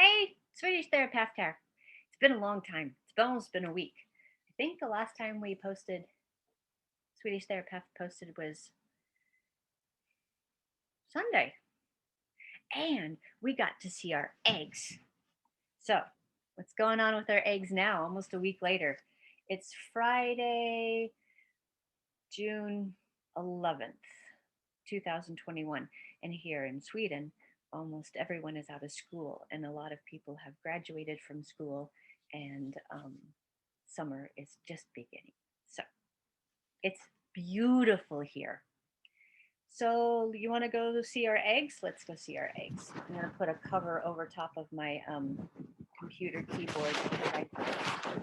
Hey, Swedish Terapeut here. It's been a long time. It's almost been a week. I think the last time we posted, Swedish Therapeutic posted was Sunday. And we got to see our eggs. So, what's going on with our eggs now, almost a week later? It's Friday, June 11th, 2021. And here in Sweden, almost everyone is out of school, and a lot of people have graduated from school, and summer is just beginning. So it's beautiful here. So you want to go see our eggs? Let's go see our eggs. I'm going to put a cover over top of my computer keyboard because I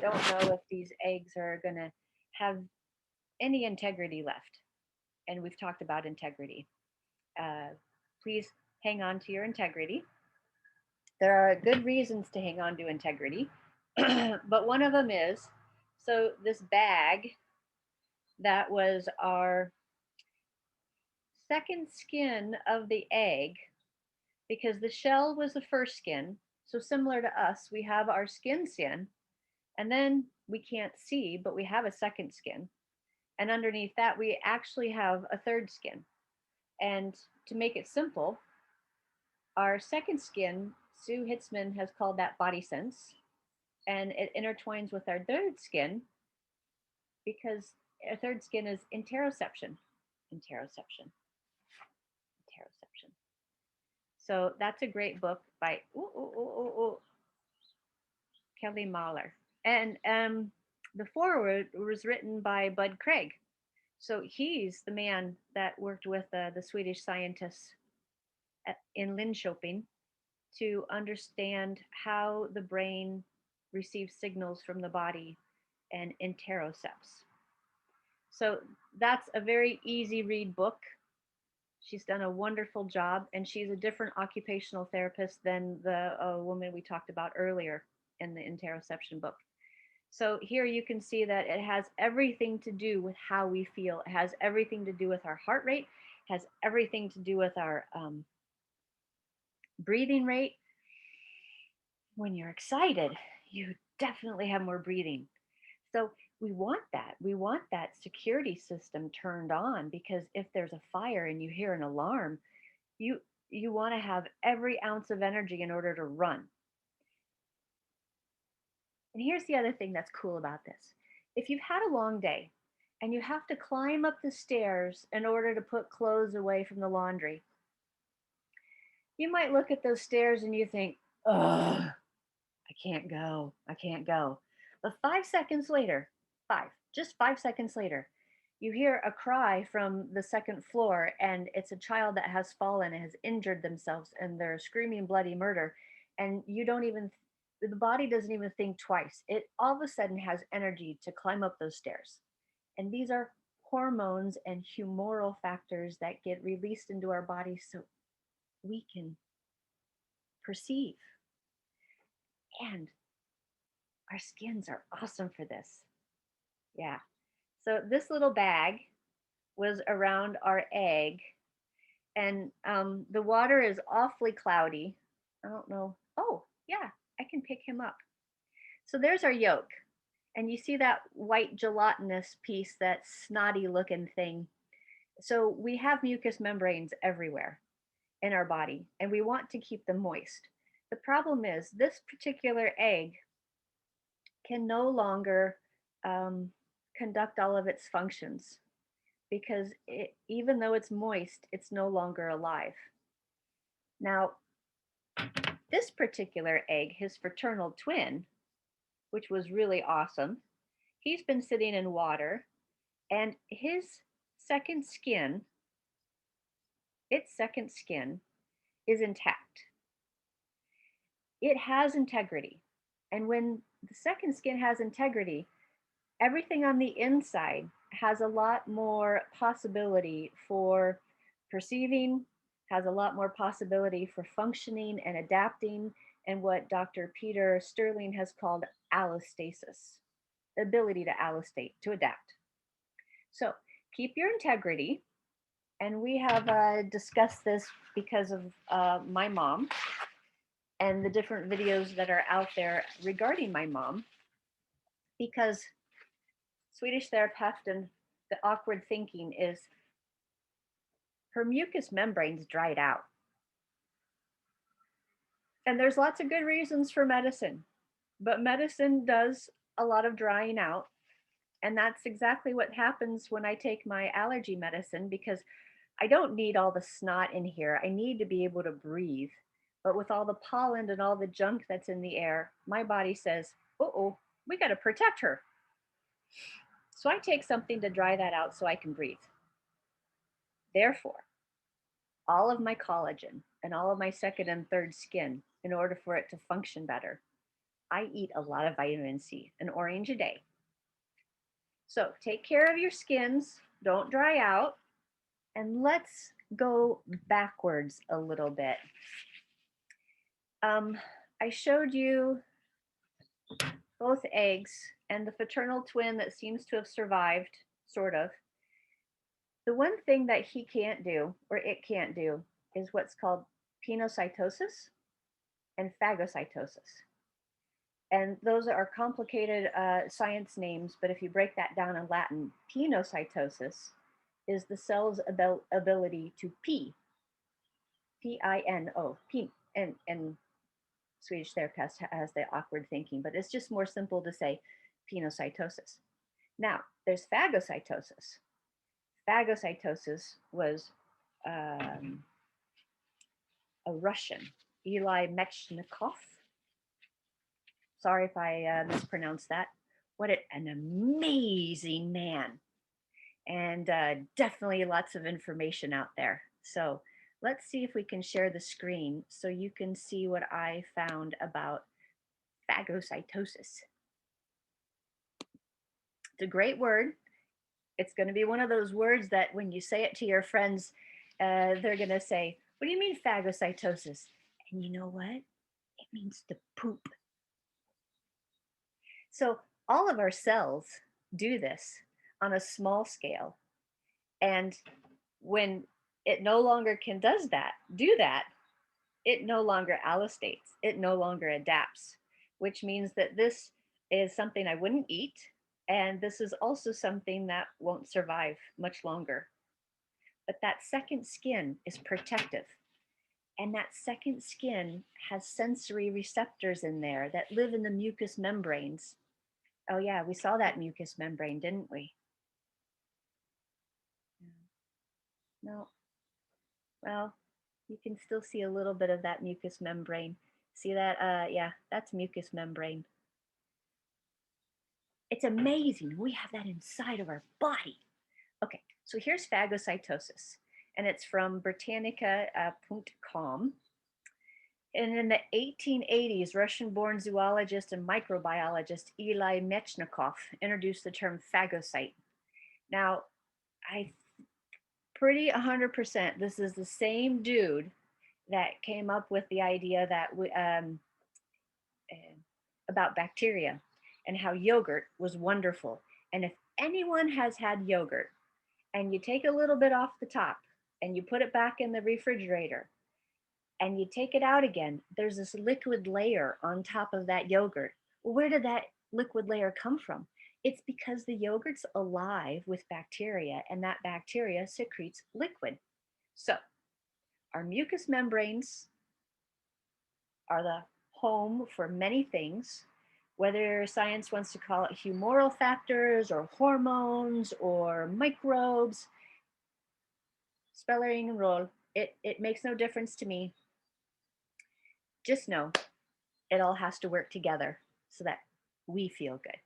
don't know if these eggs are going to have any integrity left. And we've talked about integrity. Please hang on to your integrity. There are good reasons to hang on to integrity, but one of them is so this bag that was our second skin of the egg, because the shell was the first skin. So similar to us, we have our skin, and then we can't see, but we have a second skin. And underneath that, we actually have a third skin. And to make it simple, our second skin, Sue Hitzman has called that BodySense, and it intertwines with our third skin because our third skin is interoception. Interoception. Interoception. So that's a great book by Kelly Mahler. And the foreword was written by Bud Craig. So he's the man that worked with the Swedish scientists in Linköping to understand how the brain receives signals from the body and interocepts. So that's a very easy read book. She's done a wonderful job, and she's a different occupational therapist than the woman we talked about earlier in the interoception book. So here you can see that it has everything to do with how we feel. It has everything to do with our heart rate, has everything to do with our breathing rate. When you're excited, you definitely have more breathing. So we want that. We want that security system turned on, because if there's a fire and you hear an alarm, you want to have every ounce of energy in order to run. And here's the other thing that's cool about this. If you've had a long day and you have to climb up the stairs in order to put clothes away from the laundry, you might look at those stairs and you think, ugh, I can't go. I can't go. But 5 seconds later, just 5 seconds later, you hear a cry from the second floor, and it's a child that has fallen and has injured themselves, and they're screaming bloody murder. And the body doesn't even think twice. It all of a sudden has energy to climb up those stairs. And these are hormones and humoral factors that get released into our body so we can perceive. And our skins are awesome for this. Yeah. So this little bag was around our egg, and the water is awfully cloudy. I don't know. Oh, yeah, I can pick him up. So there's our yolk. And you see that white gelatinous piece, that snotty looking thing. So we have mucous membranes everywhere in our body, and we want to keep them moist. The problem is this particular egg can no longer conduct all of its functions, because even though it's moist, it's no longer alive. Now, this particular egg, his fraternal twin, which was really awesome, he's been sitting in water, and its second skin is intact. It has integrity. And when the second skin has integrity, everything on the inside has a lot more possibility for perceiving, has a lot more possibility for functioning and adapting, and what Dr. Peter Sterling has called allostasis, the ability to allostate, to adapt. So keep your integrity. And we have discussed this because of my mom. and the different videos that are out there regarding my mom, because Swedish Terapeut and the awkward thinking is her mucous membranes dried out. And there's lots of good reasons for medicine, but medicine does a lot of drying out. And that's exactly what happens when I take my allergy medicine, because I don't need all the snot in here. I need to be able to breathe. But with all the pollen and all the junk that's in the air, my body says, oh, we got to protect her. So I take something to dry that out so I can breathe. Therefore, all of my collagen and all of my second and third skin, in order for it to function better, I eat a lot of vitamin C, an orange a day. So take care of your skins, don't dry out, and let's go backwards a little bit. I showed you both eggs and the fraternal twin that seems to have survived, sort of. The one thing that he can't do, or it can't do, is what's called pinocytosis and phagocytosis. And those are complicated science names, but if you break that down in Latin, pinocytosis is the cell's ability to pee, P-I-N-O, pee, and Swedish therapist has the awkward thinking, but it's just more simple to say pinocytosis. Now, there's phagocytosis. Phagocytosis was a Russian, Eli Mechnikov. Sorry if I mispronounced that. What an amazing man. And definitely lots of information out there. So let's see if we can share the screen so you can see what I found about phagocytosis. It's a great word. It's going to be one of those words that when you say it to your friends, they're going to say, what do you mean phagocytosis? And you know what? It means to poop. So all of our cells do this on a small scale. And when it no longer can do that, it no longer allostates, it no longer adapts, which means that this is something I wouldn't eat. And this is also something that won't survive much longer. But that second skin is protective. And that second skin has sensory receptors in there that live in the mucous membranes. Oh yeah, we saw that mucous membrane, didn't we? No. Well, you can still see a little bit of that mucous membrane. See that? Yeah, that's mucous membrane. It's amazing. We have that inside of our body. Okay, so here's phagocytosis, and it's from Britannica.com. And in the 1880s, Russian-born zoologist and microbiologist Eli Mechnikov introduced the term phagocyte. Now, I pretty 100% this is the same dude that came up with the idea that about bacteria and how yogurt was wonderful. And if anyone has had yogurt and you take a little bit off the top and you put it back in the refrigerator and you take it out again, there's this liquid layer on top of that yogurt. Well, where did that liquid layer come from? It's because the yogurt's alive with bacteria and that bacteria secretes liquid. So our mucous membranes are the home for many things, whether science wants to call it humoral factors or hormones or microbes, spelling and roll, it makes no difference to me. Just know it all has to work together so that we feel good.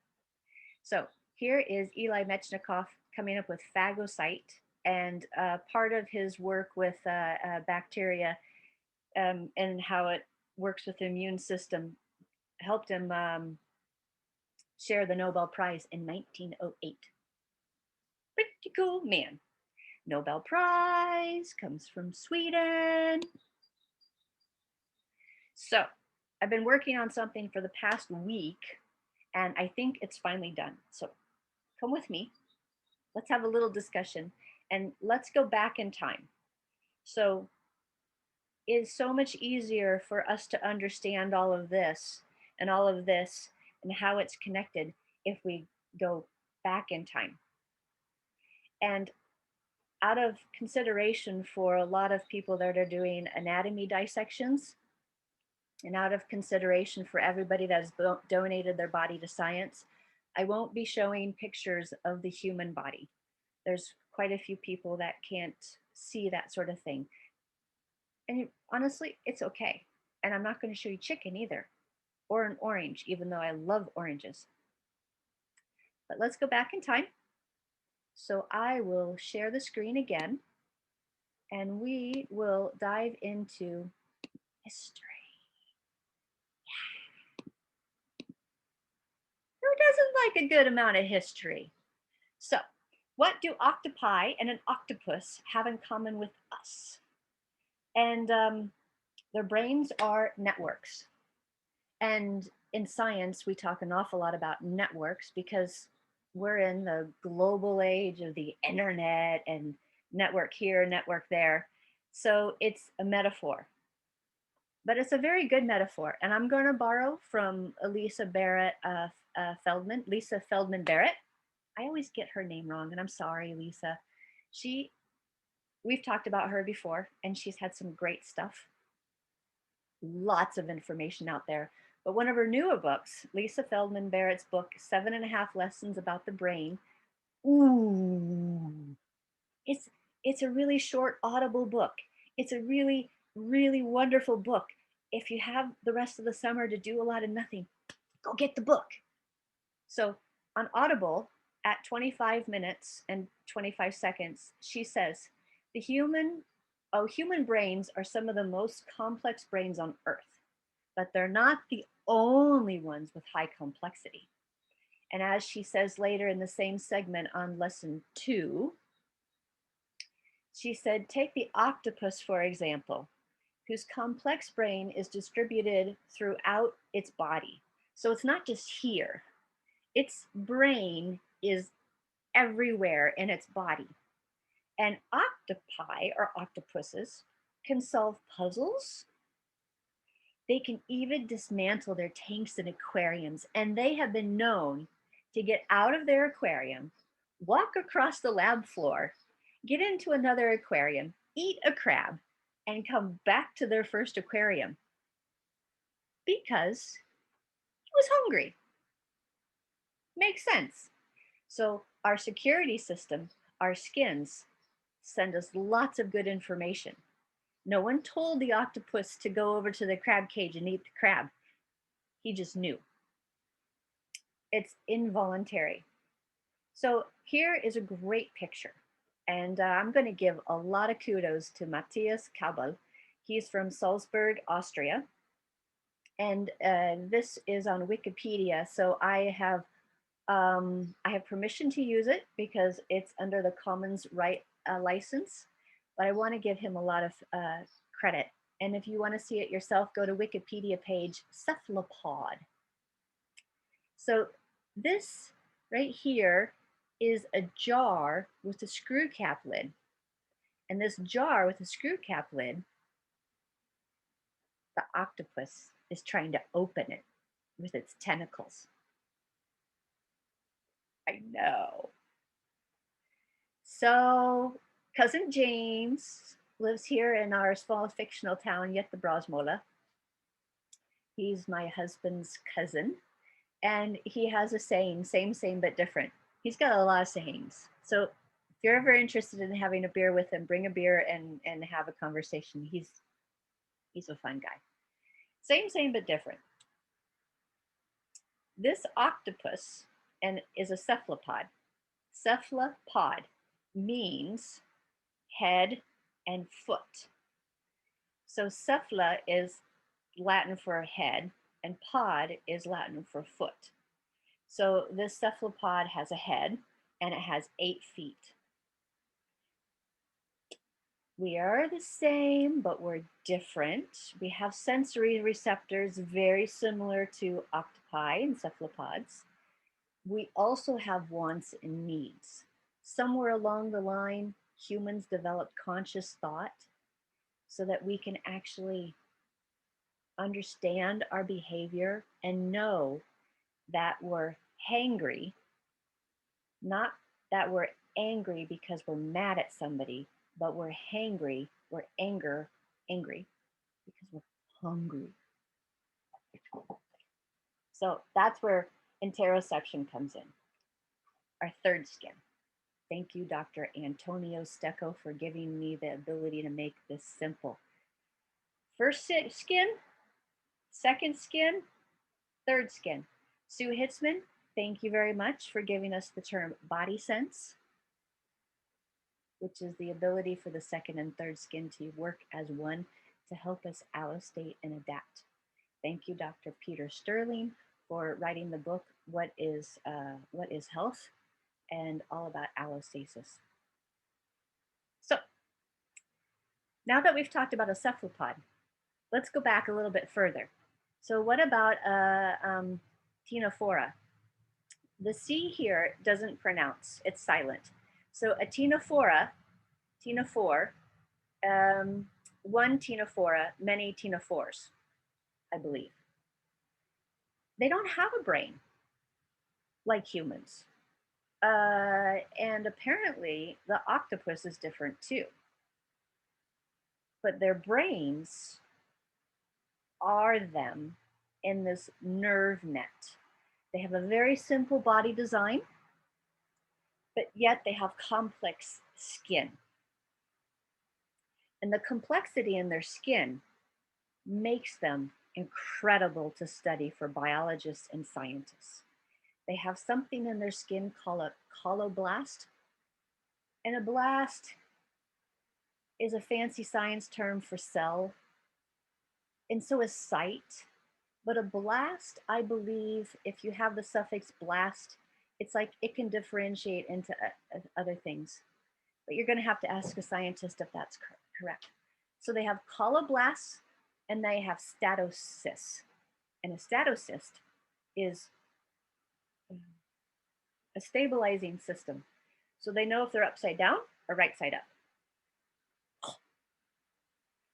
So here is Eli Mechnikov coming up with phagocyte, and part of his work with bacteria and how it works with the immune system helped him share the Nobel Prize in 1908. Pretty cool man. Nobel Prize comes from Sweden. So I've been working on something for the past week, and I think it's finally done. So come with me. Let's have a little discussion, and let's go back in time. So is so much easier for us to understand all of this and all of this and how it's connected if we go back in time. And out of consideration for a lot of people that are doing anatomy dissections, and out of consideration for everybody that has donated their body to science, I won't be showing pictures of the human body. There's quite a few people that can't see that sort of thing. And honestly, it's okay. And I'm not going to show you chicken either, or an orange, even though I love oranges. But let's go back in time. So I will share the screen again, and we will dive into history. Who doesn't like a good amount of history? So, what do octopi and an octopus have in common with us? And their brains are networks. And in science, we talk an awful lot about networks because we're in the global age of the internet and network here, network there. So it's a metaphor, but it's a very good metaphor. And I'm going to borrow from Lisa Feldman Barrett. I always get her name wrong, and I'm sorry, Lisa. We've talked about her before, and she's had some great stuff. Lots of information out there. But one of her newer books, Lisa Feldman Barrett's book, 7.5 Lessons About the Brain, ooh, it's a really short audible book. It's a really, really wonderful book. If you have the rest of the summer to do a lot of nothing, go get the book. So on Audible, at 25 minutes and 25 seconds, she says, human brains are some of the most complex brains on Earth, but they're not the only ones with high complexity. And as she says later in the same segment on lesson 2, she said, take the octopus, for example, whose complex brain is distributed throughout its body. So it's not just here. Its brain is everywhere in its body. And octopi, or octopuses, can solve puzzles. They can even dismantle their tanks in aquariums, and they have been known to get out of their aquarium, walk across the lab floor, get into another aquarium, eat a crab, and come back to their first aquarium because he was hungry. Makes sense. So our security system, our skins, send us lots of good information. No one told the octopus to go over to the crab cage and eat the crab. He just knew. It's involuntary. So here is a great picture. And I'm going to give a lot of kudos to Matthias Kabel. He's from Salzburg, Austria. And this is on Wikipedia. So I have permission to use it because it's under the Commons right license. But I want to give him a lot of credit. And if you want to see it yourself, go to Wikipedia page cephalopod. So this right here is a jar with a screw cap lid. And this jar with a screw cap lid, the octopus is trying to open it with its tentacles. I know. So cousin James lives here in our small fictional town, Jättebrasmåla. He's my husband's cousin. And he has a saying, same, but different. He's got a lot of sayings. So if you're ever interested in having a beer with him, bring a beer and have a conversation. He's a fun guy. Same, but different. This octopus is a cephalopod. Cephalopod means head and foot. So cephala is Latin for head, and pod is Latin for foot. So this cephalopod has a head and it has 8 feet. We are the same, but we're different. We have sensory receptors very similar to octopi and cephalopods. We also have wants and needs. Somewhere along the line, humans developed conscious thought. so that we can actually understand our behavior and know that we're hangry, not that we're angry because we're mad at somebody, but we're hangry, we're angry because we're hungry. So that's where interoception comes in, our third skin. Thank you, Dr. Antonio Stecco, for giving me the ability to make this simple. First skin, second skin, third skin. Sue Hitzman, thank you very much for giving us the term BodySense, which is the ability for the second and third skin to work as one to help us allostate and adapt. Thank you, Dr. Peter Sterling, for writing the book, What is Health? And all about allostasis. So now that we've talked about a cephalopod, let's go back a little bit further. So what about Ctenophora? The C here doesn't pronounce, it's silent. So a Ctenophora, one Ctenophora, many Ctenophores, I believe. They don't have a brain like humans. And apparently the octopus is different too. But their brains are them in this nerve net. They have a very simple body design, but yet they have complex skin. And the complexity in their skin makes them incredible to study for biologists and scientists. They have something in their skin called a coloblast. And a blast is a fancy science term for cell. And so is sight. But a blast, I believe, if you have the suffix blast, it's like it can differentiate into other things. But you're going to have to ask a scientist if that's correct. So they have coloblasts and they have statocysts. And a statocyst is a stabilizing system. So they know if they're upside down or right side up. Oh,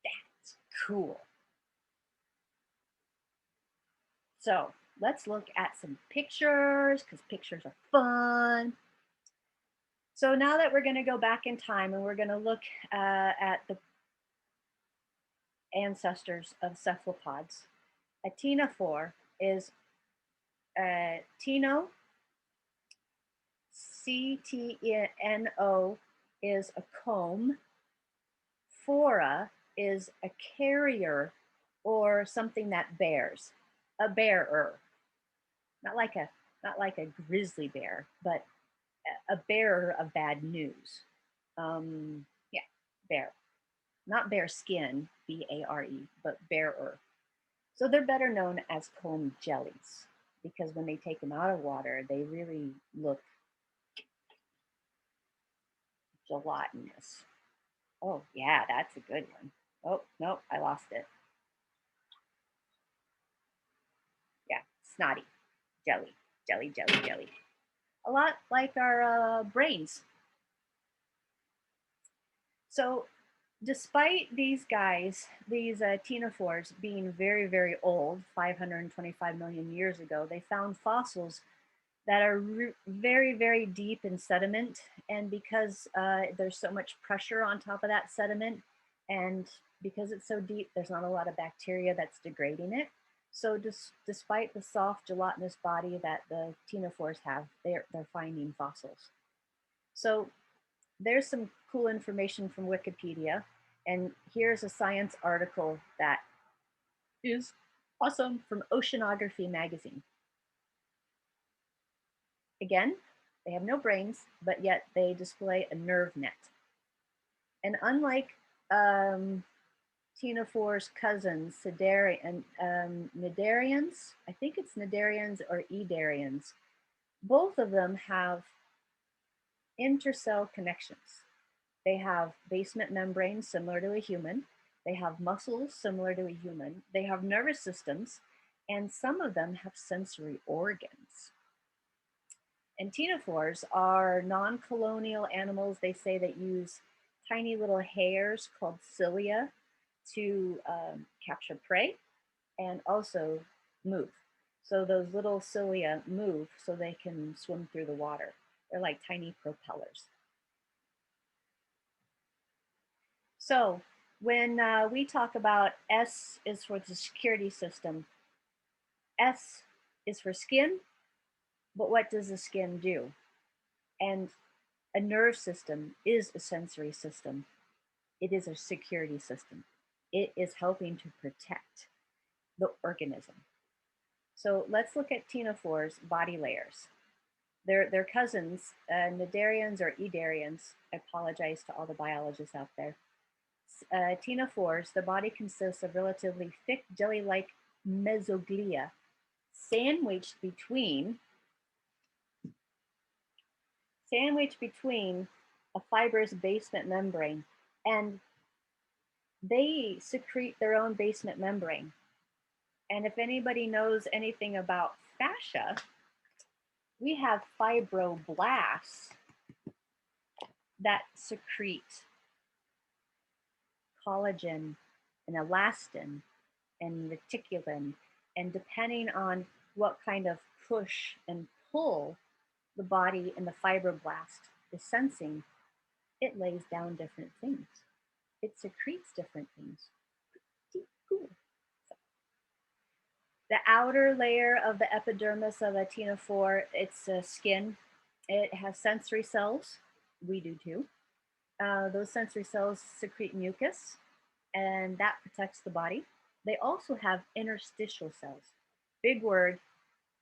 that's cool. So let's look at some pictures because pictures are fun. So now that we're going to go back in time and we're going to look at the ancestors of cephalopods, a ctenophore is cteno, C-T-N-O is a comb, phora is a carrier or something that bears, a bearer, not like a grizzly bear, but a bearer of bad news. Yeah, bear, not bear skin, B-A-R-E, but bearer. So they're better known as comb jellies because when they take them out of water, they really look gelatinous. Oh yeah, that's a good one. Oh, no, I lost it. Yeah, snotty, jelly, jelly, jelly, jelly. A lot like our brains. So despite these guys, these ctenophores being very, very old, 525 million years ago, they found fossils that are very, very deep in sediment. And because there's so much pressure on top of that sediment, and because it's so deep, there's not a lot of bacteria that's degrading it. So despite the soft gelatinous body that the ctenophores have, they're finding fossils. So there's some cool information from Wikipedia. And here's a science article that is awesome from Oceanography magazine. Again, they have no brains, but yet they display a nerve net. And unlike ctenophores' cousins, cnidarians, I think it's cnidarians or edarians, both of them have intercell connections. They have basement membranes similar to a human. They have muscles similar to a human. They have nervous systems, and some of them have sensory organs. And ctenophores are non-colonial animals, they say, that use tiny little hairs called cilia to capture prey and also move. So those little cilia move so they can swim through the water. They're like tiny propellers. So when we talk about S is for the security system, S is for skin, but what does the skin do? And a nerve system is a sensory system. It is a security system. It is helping to protect the organism. So let's look at ctenophores' body layers. They're cousins, cnidarians or edarians. I apologize to all the biologists out there. Ctenophores, the body consists of relatively thick jelly-like mesoglia sandwiched between a fibrous basement membrane, and they secrete their own basement membrane. And if anybody knows anything about fascia, we have fibroblasts that secrete collagen and elastin and reticulin. And depending on what kind of push and pull the body and the fibroblast is sensing, it lays down different things. It secretes different things. Pretty cool. So, the outer layer of the epidermis of a ctenophore, it's skin. It has sensory cells. We do too. Those sensory cells secrete mucus, and that protects the body. They also have interstitial cells. Big word,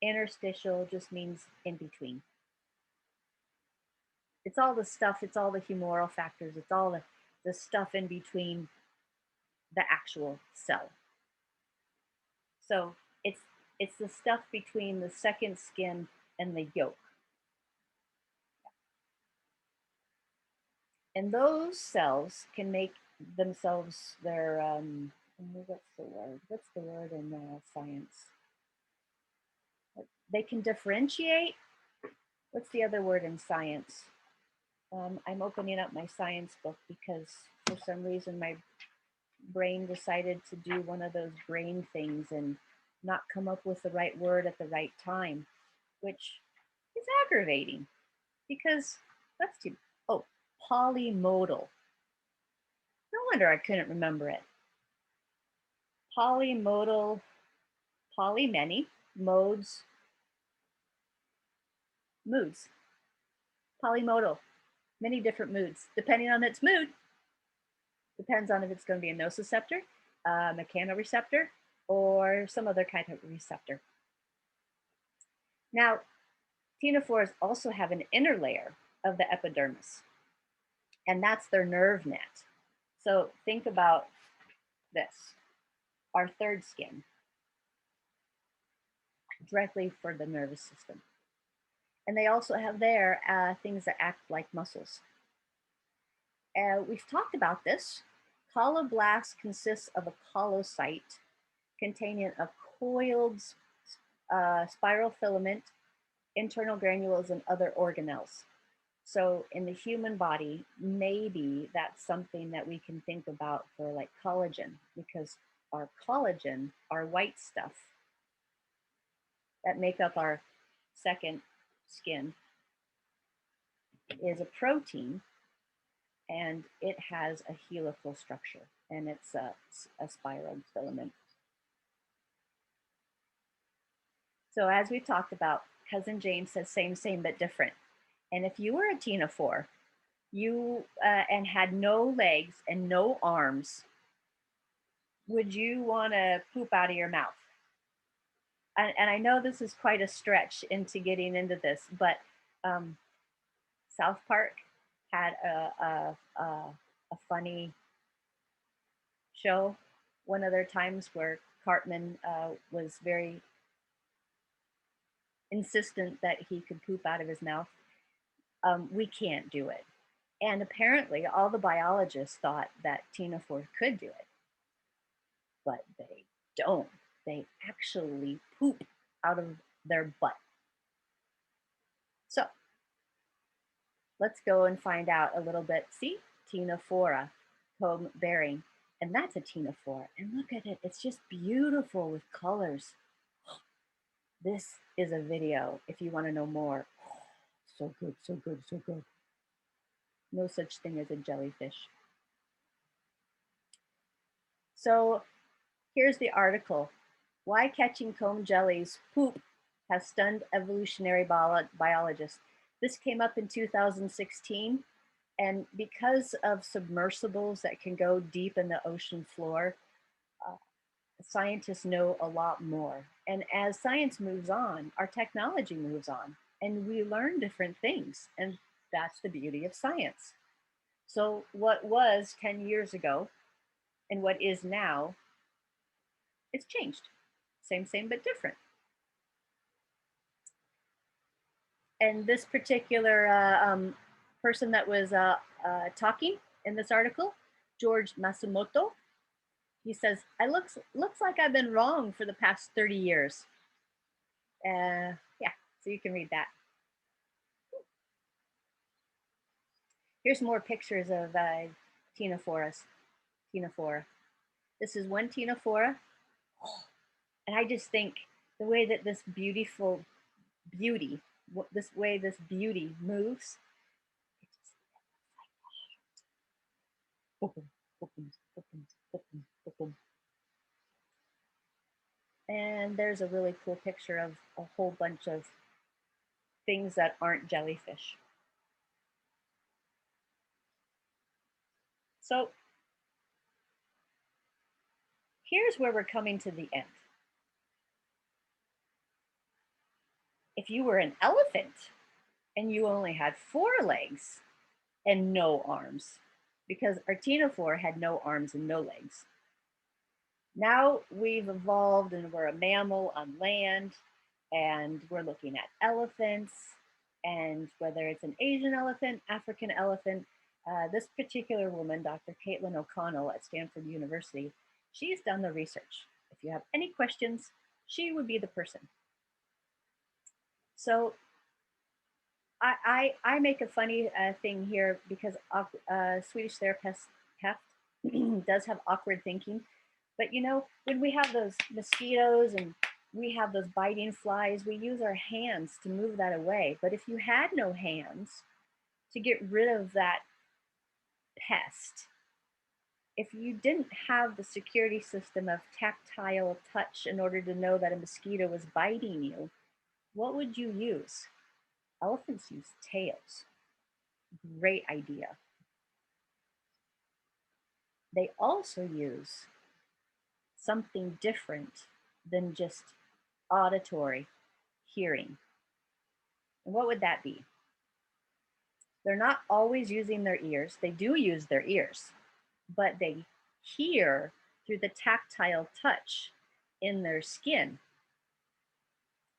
interstitial just means in between. It's all the stuff, it's all the humoral factors, it's all the stuff in between the actual cell. So it's the stuff between the second skin and the yolk. And those cells can make themselves their, what's the word? What's the word in science? They can differentiate. What's the other word in science? I'm opening up my science book because for some reason my brain decided to do one of those brain things and not come up with the right word at the right time, which is aggravating because that's too, oh, polymodal. No wonder I couldn't remember it. Polymodal, poly, many, modes, moods. Polymodal, many different moods, depending on its mood. Depends on if it's going to be a nociceptor, a mechanoreceptor, or some other kind of receptor. Now, ctenophores also have an inner layer of the epidermis, and that's their nerve net. So think about this, our third skin, directly for the nervous system. And they also have there things that act like muscles. We've talked about this. Colloblast consists of a collocyte containing a coiled spiral filament, internal granules, and other organelles. So in the human body, maybe that's something that we can think about for like collagen, because our collagen, our white stuff that make up our second skin, is a protein, and it has a helical structure, and it's a spiral filament. So as we talked about, cousin James says same, but different. And if you were a ctenophore, you and had no legs and no arms, would you want to poop out of your mouth? And I know this is quite a stretch into getting into this, but South Park had a funny show one of their times where Cartman was very insistent that he could poop out of his mouth. We can't do it. And apparently all the biologists thought that ctenophores could do it, but they don't. They actually poop out of their butt. So let's go and find out a little bit. See, ctenophora, comb bearing. And that's a ctenophore. And look at it, it's just beautiful with colors. This is a video if you want to know more. So good, so good, so good. No such thing as a jellyfish. So here's the article. Why catching comb jellies poop has stunned evolutionary biologists. This came up in 2016. And because of submersibles that can go deep in the ocean floor, uh, scientists know a lot more. And as science moves on, our technology moves on, and we learn different things. And that's the beauty of science. So, what was 10 years ago and what is now, it's changed. Same, but different. And this particular person that was talking in this article, George Masumoto, he says, "I looks like I've been wrong for the past 30 years." Yeah, so you can read that. Here's more pictures of ctenophora. This is one ctenophora, and I just think the way that this beauty moves, and there's a really cool picture of a whole bunch of things that aren't jellyfish. So here's where we're coming to the end. If you were an elephant and you only had 4 legs and no arms, because our ctenophore had no arms and no legs. Now we've evolved and we're a mammal on land, and we're looking at elephants, and whether it's an Asian elephant, African elephant, this particular woman, Dr. Caitlin OConnell at Stanford University, she's done the research. If you have any questions, she would be the person. So I make a funny thing here because Swedish Terapeut does have awkward thinking. But you know, when we have those mosquitoes and we have those biting flies, we use our hands to move that away. But if you had no hands to get rid of that pest, if you didn't have the security system of tactile touch in order to know that a mosquito was biting you, what would you use? Elephants use tails. Great idea. They also use something different than just auditory hearing. And what would that be? They're not always using their ears. They do use their ears, but they hear through the tactile touch in their skin.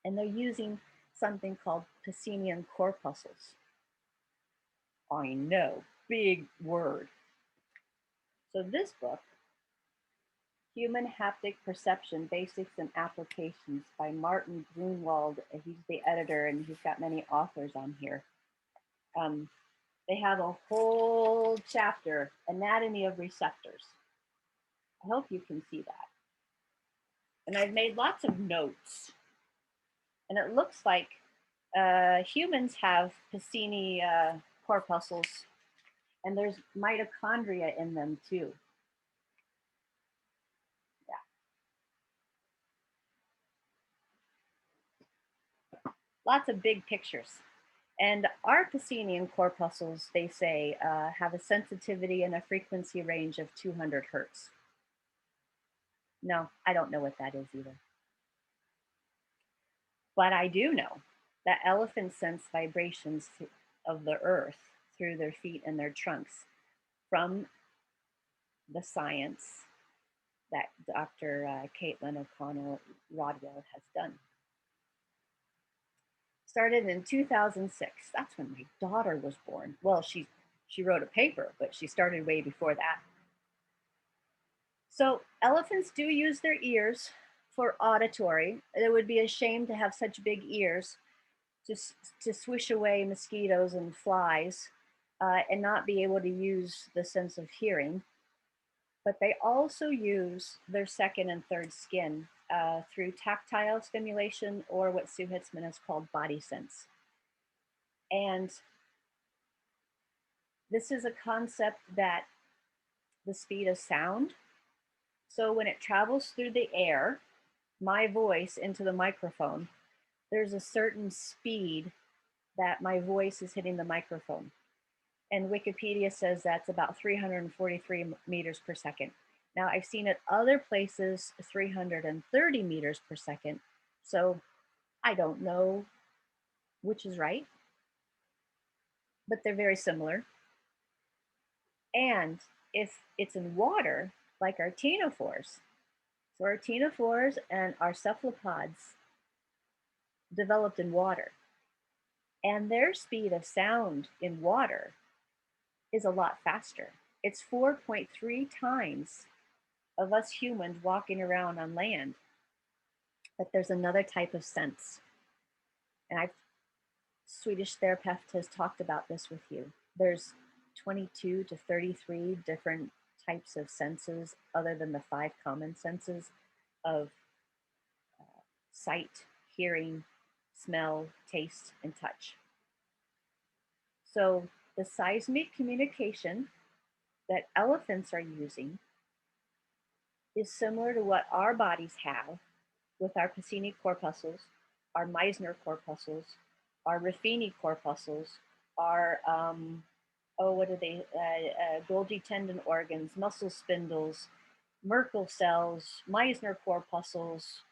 And they're using something called Pacinian corpuscles. I know, big word. So this book, Human Haptic Perception, Basics and Applications by Martin Grunwald. He's the editor and he's got many authors on here. They have a whole chapter, Anatomy of Receptors. I hope you can see that. And I've made lots of notes. And it looks like humans have Pacini corpuscles, and there's mitochondria in them too. Lots of big pictures. And our Pacinian corpuscles, they say, have a sensitivity and a frequency range of 200 hertz. No, I don't know what that is either. But I do know that elephants sense vibrations of the earth through their feet and their trunks from the science that Dr. Caitlin OConnell Rodwell has done. Started in 2006. That's when my daughter was born. Well, she wrote a paper, but she started way before that. So elephants do use their ears for auditory. It would be a shame to have such big ears to swish away mosquitoes and flies and not be able to use the sense of hearing. but they also use their second and third skin through tactile stimulation, or what Sue Hitzman has called BodySense. And this is a concept that the speed of sound, so when it travels through the air, my voice into the microphone, there's a certain speed that my voice is hitting the microphone. And Wikipedia says that's about 343 meters per second. Now, I've seen at other places 330 meters per second. So I don't know which is right, but they're very similar. And if it's in water, like our ctenophores, so our ctenophores and our cephalopods developed in water, and their speed of sound in water is a lot faster. It's 4.3 times of us humans walking around on land. But there's another type of sense. And Swedish Terapeut has talked about this with you. There's 22 to 33 different types of senses other than the 5 common senses of sight, hearing, smell, taste, and touch. So the seismic communication that elephants are using is similar to what our bodies have with our Pacini corpuscles, our Meissner corpuscles, our Ruffini corpuscles, our Golgi tendon organs, muscle spindles, Merkel cells, Meissner corpuscles,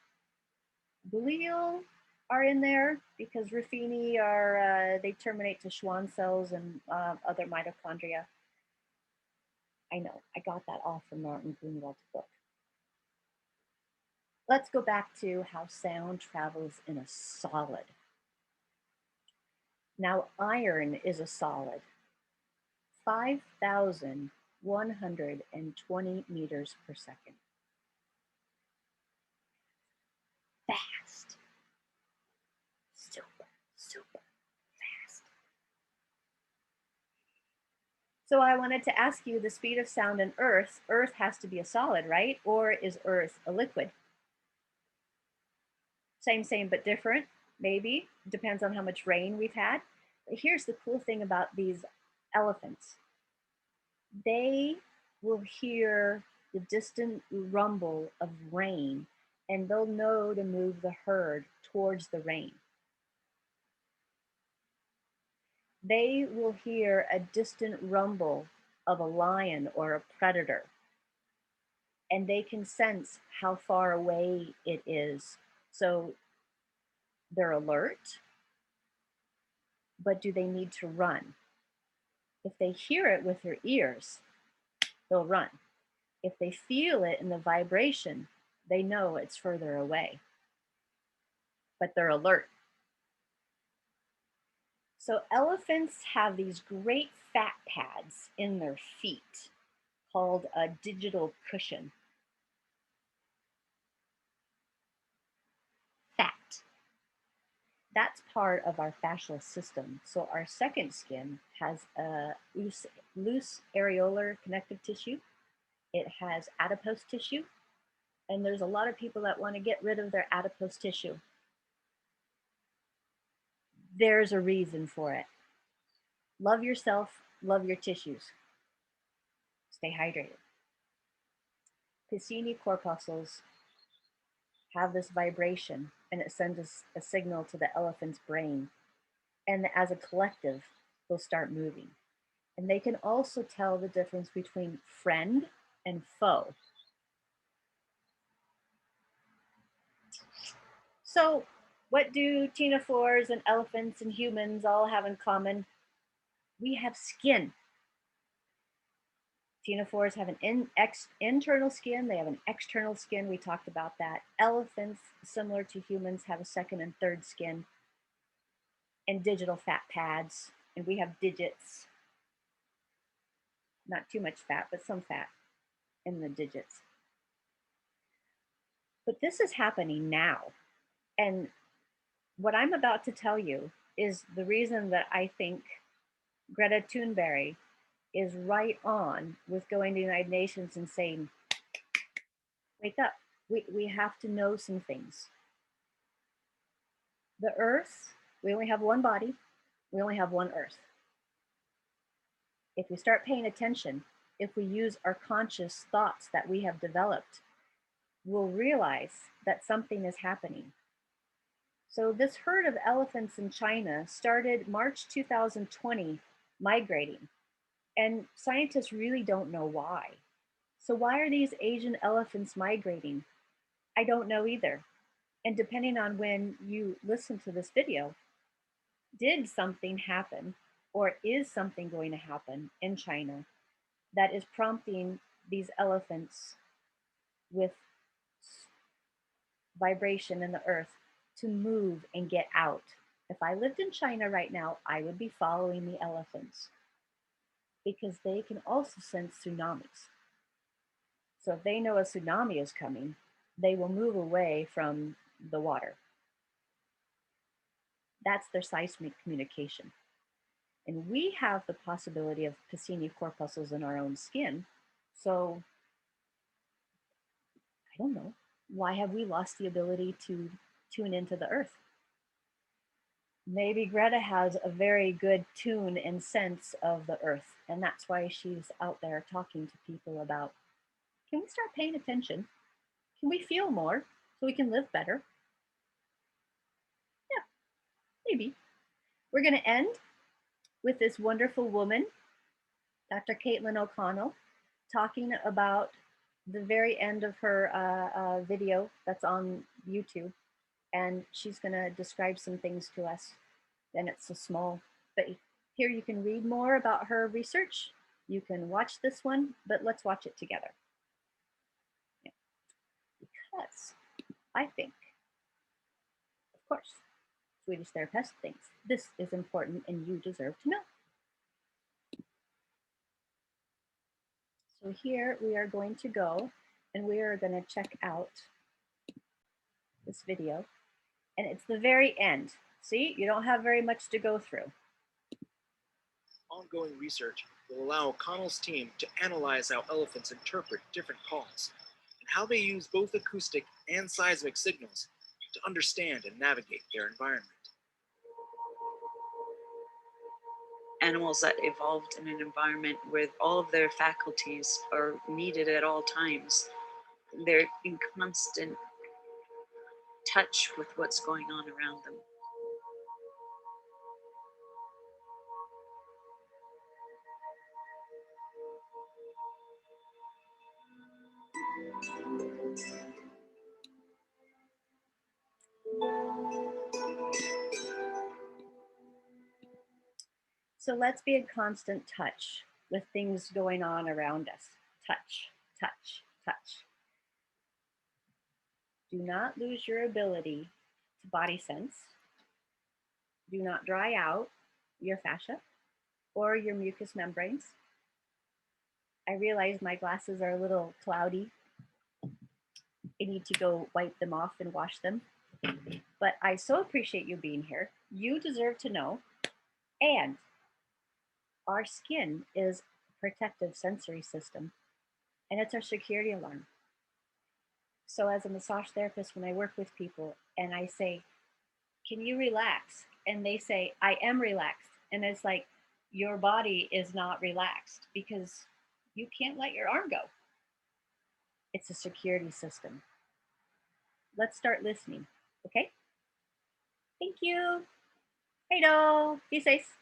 glial are in there because Ruffini are they terminate to Schwann cells and other mitochondria. I know, I got that all from Martin Grunewald's book. Let's go back to how sound travels in a solid. Now, iron is a solid, 5,120 meters per second. Fast. Super, super fast. So I wanted to ask you the speed of sound in Earth. Earth has to be a solid, right? Or is Earth a liquid? Same, but different, maybe. Depends on how much rain we've had. But here's the cool thing about these elephants. They will hear the distant rumble of rain, and they'll know to move the herd towards the rain. They will hear a distant rumble of a lion or a predator, and they can sense how far away it is. So they're alert, but do they need to run? If they hear it with their ears, they'll run. If they feel it in the vibration, they know it's further away, but they're alert. So elephants have these great fat pads in their feet called a digital cushion. Fat. That's part of our fascial system. So our second skin has a loose areolar connective tissue. It has adipose tissue. And there's a lot of people that want to get rid of their adipose tissue. There's a reason for it. Love yourself, love your tissues. Stay hydrated. Pacini corpuscles have this vibration, and it sends a signal to the elephant's brain. And as a collective, they'll start moving. And they can also tell the difference between friend and foe. So what do ctenophores and elephants and humans all have in common? We have skin. Ctenophores have an internal skin, they have an external skin, we talked about that. Elephants, similar to humans, have a second and third skin and digital fat pads, and we have digits. Not too much fat, but some fat in the digits. But this is happening now. And what I'm about to tell you is the reason that I think Greta Thunberg is right on with going to the United Nations and saying, wake up, we have to know some things. The Earth, we only have one body, we only have one Earth. If we start paying attention, if we use our conscious thoughts that we have developed, we'll realize that something is happening. So this herd of elephants in China started March 2020 migrating, and scientists really don't know why. So why are these Asian elephants migrating? I don't know either. And depending on when you listen to this video, did something happen or is something going to happen in China that is prompting these elephants with vibration in the earth to move and get out? If I lived in China right now, I would be following the elephants because they can also sense tsunamis. So if they know a tsunami is coming, they will move away from the water. That's their seismic communication. And we have the possibility of Pacini corpuscles in our own skin. So I don't know, why have we lost the ability to tune into the earth? Maybe Greta has a very good tune and sense of the earth, and that's why she's out there talking to people about, can we start paying attention? Can we feel more so we can live better? Yeah, maybe. We're going to end with this wonderful woman, Dr. Caitlin OConnell, talking about the very end of her video that's on YouTube. And she's going to describe some things to us. And it's so small, but here you can read more about her research. You can watch this one, but let's watch it together. Yeah. Because I think, of course, Swedish Therapist thinks this is important and you deserve to know. So here we are going to go and we are going to check out this video. And it's the very end. See, you don't have very much to go through. Ongoing research will allow O'Connell's team to analyze how elephants interpret different calls and how they use both acoustic and seismic signals to understand and navigate their environment. Animals that evolved in an environment where all of their faculties are needed at all times. They're in constant touch with what's going on around them. So let's be in constant touch with things going on around us. Touch, touch, touch. Do not lose your ability to body sense. Do not dry out your fascia or your mucous membranes. I realize my glasses are a little cloudy. I need to go wipe them off and wash them. But I so appreciate you being here. You deserve to know. And our skin is a protective sensory system, and it's our security alarm. So as a massage therapist, when I work with people and I say, can you relax? And they say, I am relaxed. And it's like, your body is not relaxed because you can't let your arm go. It's a security system. Let's start listening, okay? Thank you. Hej då, be safe.